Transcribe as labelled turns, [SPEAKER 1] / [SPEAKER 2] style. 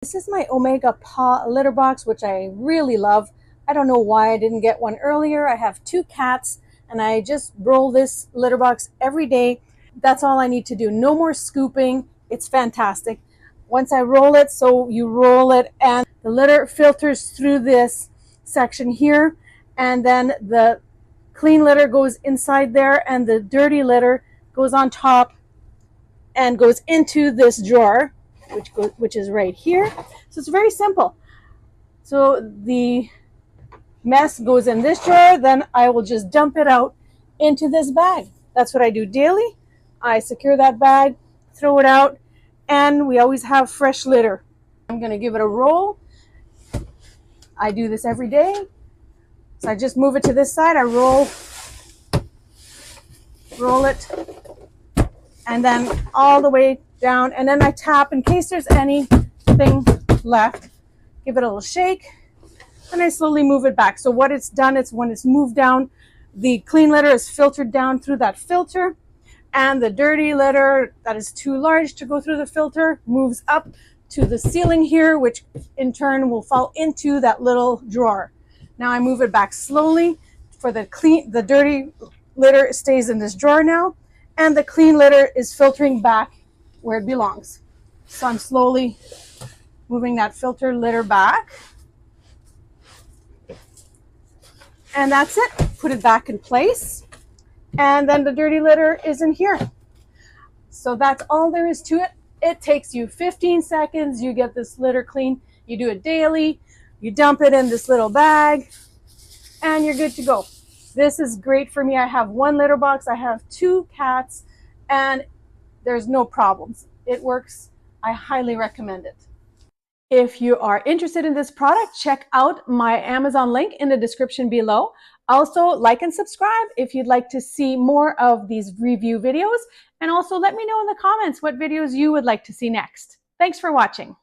[SPEAKER 1] This is my Omega Paw litter box, which I really love. I don't know why I didn't get one earlier. I have 2 cats and I just roll this litter box every day. That's all I need to do. No more scooping. It's fantastic. Once I roll it, so you roll it and the litter filters through this section here, and then the clean litter goes inside there and the dirty litter goes on top and goes into this drawer, which is right here. So it's very simple. So the mess goes in this drawer, then I will just dump it out into this bag. That's what I do daily. I secure that bag, throw it out, and we always have fresh litter. I'm going to give it a roll. I do this every day. So I just move it to this side, I roll it, and then all the way down, and then I tap in case there's anything left. Give it a little shake, and I slowly move it back. So what it's done, it's when it's moved down, the clean litter is filtered down through that filter, and the dirty litter that is too large to go through the filter moves up to the ceiling here, which in turn will fall into that little drawer. Now I move it back slowly. For the dirty litter stays in this drawer now, and the clean litter is filtering back where it belongs. So I'm slowly moving that filter litter back. And that's it. Put it back in place. And then the dirty litter is in here. So that's all there is to it. It takes you 15 seconds. You get this litter clean. You do it daily. You dump it in this little bag and you're good to go. This is great for me. I have 1 litter box. I have 2 cats and there's no problems. It works. I highly recommend it. If you are interested in this product, check out my Amazon link in the description below. Also, like and subscribe if you'd like to see more of these review videos. And also let me know in the comments what videos you would like to see next. Thanks for watching.